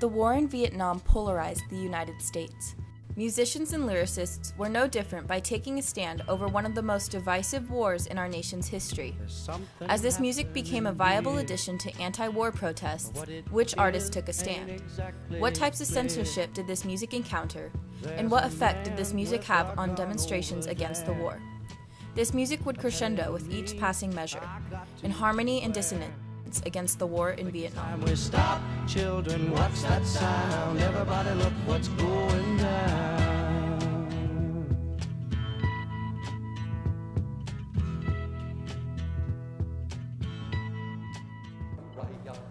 The war in Vietnam polarized the United States. Musicians and lyricists were no different by taking a stand over one of the most divisive wars in our nation's history. As this music became a viable addition to anti-war protests, which artists took a stand? What types of censorship did this music encounter? And what effect did this music have on demonstrations against the war? This music would crescendo with each passing measure, in harmony and dissonance against the war in Vietnam. We stop, children, what's that sound? Everybody look what's going down.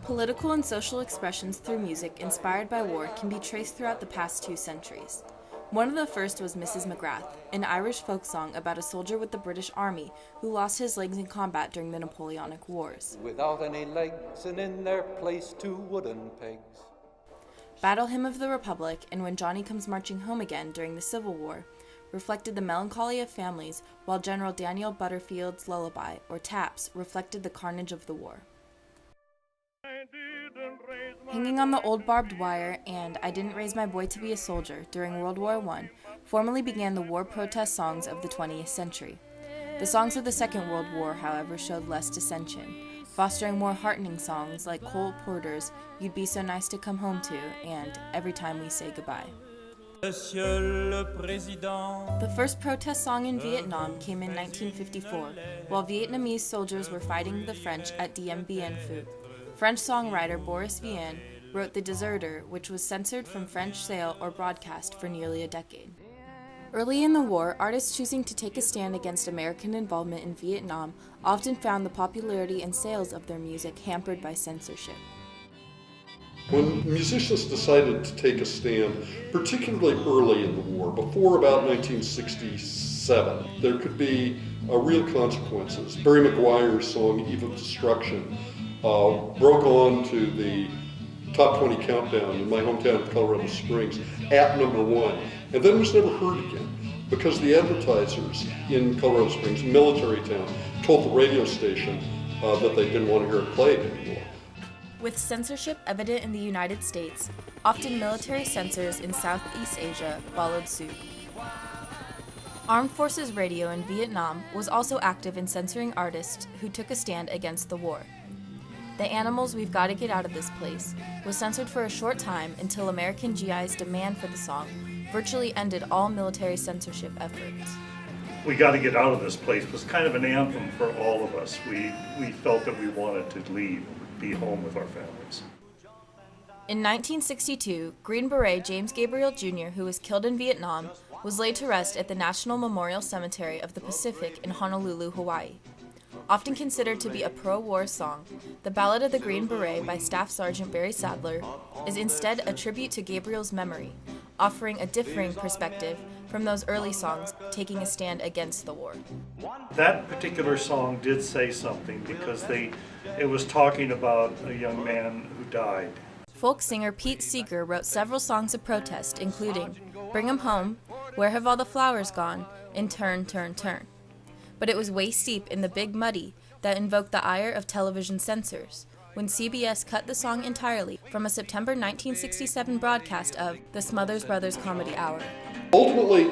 Political and social expressions through music inspired by war can be traced throughout the past 2 centuries. One of the first was Mrs. McGrath, an Irish folk song about a soldier with the British Army who lost his legs in combat during the Napoleonic Wars. Without any legs and in their place 2 wooden pegs. Battle Hymn of the Republic and When Johnny Comes Marching Home Again during the Civil War reflected the melancholy of families, while General Daniel Butterfield's Lullaby, or Taps, reflected the carnage of the war. Hanging on the Old Barbed Wire and I Didn't Raise My Boy to Be a Soldier during World War I formally began the war protest songs of the 20th century. The songs of the Second World War, however, showed less dissension, fostering more heartening songs like Cole Porter's You'd Be So Nice to Come Home To and Every Time We Say Goodbye. The first protest song in Vietnam came in 1954, while Vietnamese soldiers were fighting the French at Dien Bien Phu. French songwriter Boris Vian wrote The Deserter, which was censored from French sale or broadcast for nearly a decade. Early in the war, artists choosing to take a stand against American involvement in Vietnam often found the popularity and sales of their music hampered by censorship. When musicians decided to take a stand, particularly early in the war, before about 1967, there could be real consequences. Barry McGuire's song, Eve of Destruction, broke on to the top 20 countdown in my hometown of Colorado Springs at #1, and then was never heard again because the advertisers in Colorado Springs, military town, told the radio station that they didn't want to hear it played anymore. With censorship evident in the United States, often military censors in Southeast Asia followed suit. Armed Forces Radio in Vietnam was also active in censoring artists who took a stand against the war. The Animals' We've Gotta Get Out of This Place was censored for a short time until American GI's demand for the song virtually ended all military censorship efforts. We Gotta Get Out of This Place was kind of an anthem for all of us. We felt that we wanted to leave, be home with our families. In 1962, Green Beret James Gabriel Jr., who was killed in Vietnam, was laid to rest at the National Memorial Cemetery of the Pacific in Honolulu, Hawaii. Often considered to be a pro-war song, the Ballad of the Green Beret by Staff Sergeant Barry Sadler is instead a tribute to Gabriel's memory, offering a differing perspective from those early songs taking a stand against the war. That particular song did say something because it was talking about a young man who died. Folk singer Pete Seeger wrote several songs of protest, including Bring 'Em Home, Where Have All the Flowers Gone, and Turn, Turn, Turn. But it was waist-deep in the Big Muddy that invoked the ire of television censors, when CBS cut the song entirely from a September 1967 broadcast of the Smothers Brothers Comedy Hour. Ultimately,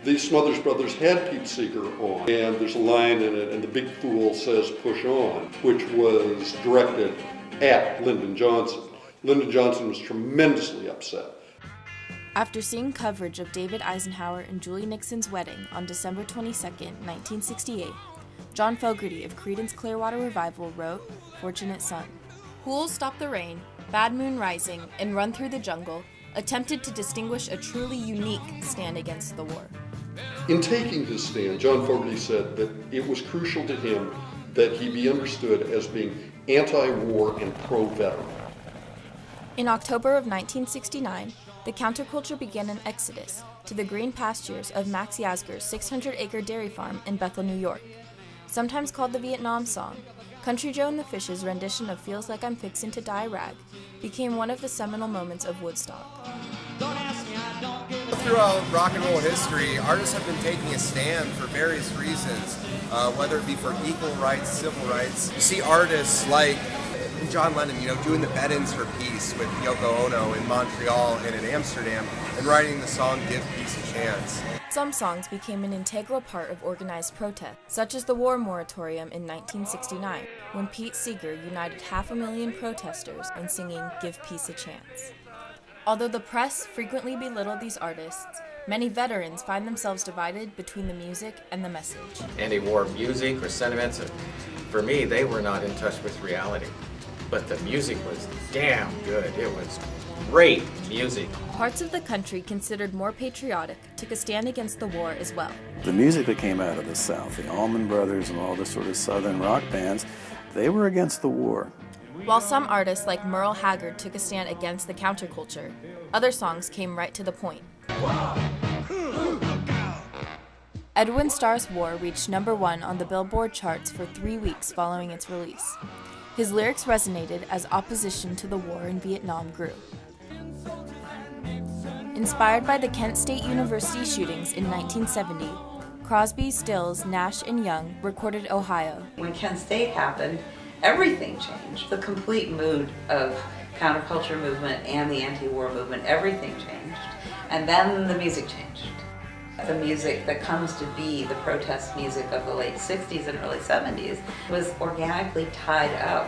the Smothers Brothers had Pete Seeger on, and there's a line in it, and the big fool says push on, which was directed at Lyndon Johnson. Lyndon Johnson was tremendously upset. After seeing coverage of David Eisenhower and Julie Nixon's wedding on December 22, 1968, John Fogerty of Creedence Clearwater Revival wrote Fortunate Son. Who'll Stop the Rain, Bad Moon Rising, and Run Through the Jungle attempted to distinguish a truly unique stand against the war. In taking his stand, John Fogerty said that it was crucial to him that he be understood as being anti-war and pro-veteran. In October of 1969, the counterculture began an exodus to the green pastures of Max Yasgur's 600-acre dairy farm in Bethel, New York. Sometimes called the Vietnam song, Country Joe and the Fish's rendition of Feels Like I'm Fixin' to Die Rag became one of the seminal moments of Woodstock. Throughout rock and roll history, artists have been taking a stand for various reasons, whether it be for equal rights, civil rights. You see artists like even John Lennon, doing the bed-ins for peace with Yoko Ono in Montreal and in Amsterdam, and writing the song Give Peace a Chance. Some songs became an integral part of organized protest, such as the war moratorium in 1969, when Pete Seeger united 500,000 protesters in singing Give Peace a Chance. Although the press frequently belittled these artists, many veterans find themselves divided between the music and the message. Anti-war music or sentiments, for me, they were not in touch with reality. But the music was damn good. It was great music. Parts of the country considered more patriotic took a stand against the war as well. The music that came out of the South, the Allman Brothers and all the sort of Southern rock bands, they were against the war. While some artists like Merle Haggard took a stand against the counterculture, other songs came right to the point. Edwin Starr's War reached #1 on the Billboard charts for 3 weeks following its release. His lyrics resonated as opposition to the war in Vietnam grew. Inspired by the Kent State University shootings in 1970, Crosby, Stills, Nash & Young recorded Ohio. When Kent State happened, everything changed. The complete mood of counterculture movement and the anti-war movement, everything changed. And then the music changed. The music that comes to be the protest music of the late 60s and early 70s was organically tied up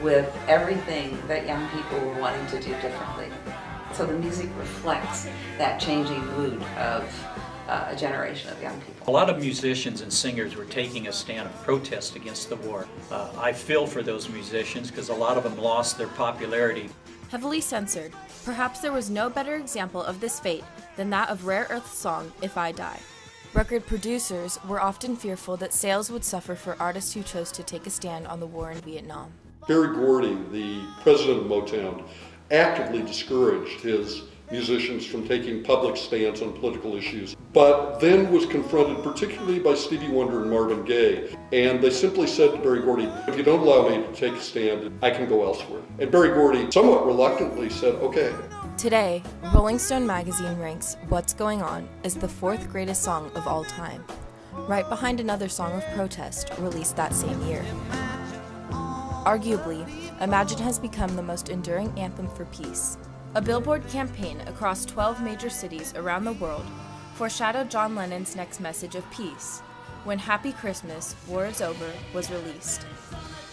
with everything that young people were wanting to do differently. So the music reflects that changing mood of a generation of young people. A lot of musicians and singers were taking a stand of protest against the war. I feel for those musicians because a lot of them lost their popularity. Heavily censored, perhaps there was no better example of this fate than that of Rare Earth's song, If I Die. Record producers were often fearful that sales would suffer for artists who chose to take a stand on the war in Vietnam. Berry Gordy, the president of Motown, actively discouraged his musicians from taking public stands on political issues, but then was confronted particularly by Stevie Wonder and Marvin Gaye, and they simply said to Berry Gordy, if you don't allow me to take a stand, I can go elsewhere. And Berry Gordy somewhat reluctantly said, okay. Today, Rolling Stone magazine ranks What's Going On as the 4th greatest song of all time, right behind another song of protest released that same year. Arguably, Imagine has become the most enduring anthem for peace. A Billboard campaign across 12 major cities around the world foreshadowed John Lennon's next message of peace when Happy Christmas, War is Over was released.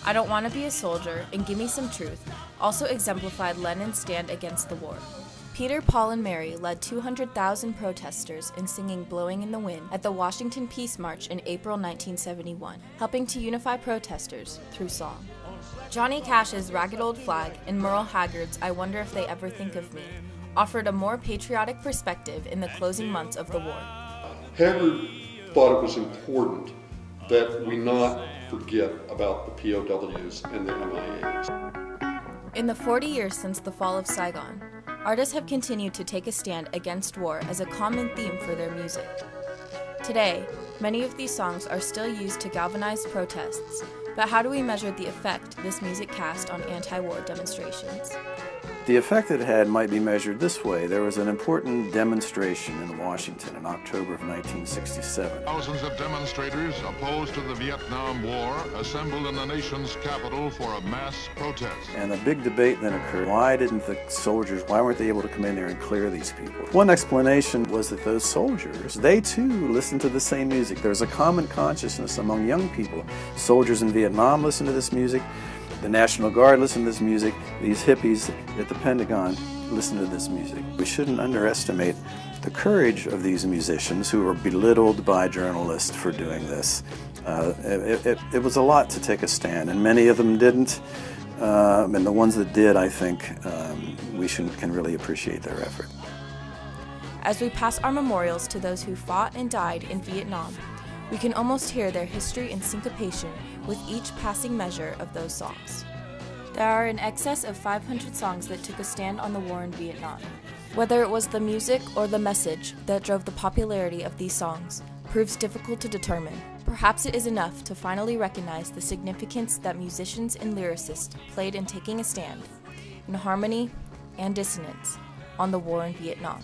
I Don't Want to Be a Soldier and Give Me Some Truth also exemplified Lennon's stand against the war. Peter, Paul, and Mary led 200,000 protesters in singing Blowing in the Wind at the Washington Peace March in April 1971, helping to unify protesters through song. Johnny Cash's Ragged Old Flag and Merle Haggard's I Wonder If They Ever Think of Me offered a more patriotic perspective in the closing months of the war. Haggard thought it was important that we not forget about the POWs and the MIAs. In the 40 years since the fall of Saigon, artists have continued to take a stand against war as a common theme for their music. Today, many of these songs are still used to galvanize protests, but how do we measure the effect this music cast on anti-war demonstrations? The effect it had might be measured this way. There was an important demonstration in Washington in October of 1967. Thousands of demonstrators opposed to the Vietnam War assembled in the nation's capital for a mass protest. And the big debate then occurred. Why didn't the soldiers, why weren't they able to come in there and clear these people? One explanation was that those soldiers, they too listened to the same music. There was a common consciousness among young people. Soldiers in Vietnam listened to this music. The National Guard listened to this music. These hippies at the Pentagon listened to this music. We shouldn't underestimate the courage of these musicians who were belittled by journalists for doing this. It was a lot to take a stand, and many of them didn't. And the ones that did, I think, we can really appreciate their effort. As we pass our memorials to those who fought and died in Vietnam, we can almost hear their history in syncopation with each passing measure of those songs. There are in excess of 500 songs that took a stand on the war in Vietnam. Whether it was the music or the message that drove the popularity of these songs proves difficult to determine. Perhaps it is enough to finally recognize the significance that musicians and lyricists played in taking a stand, in harmony and dissonance, on the war in Vietnam.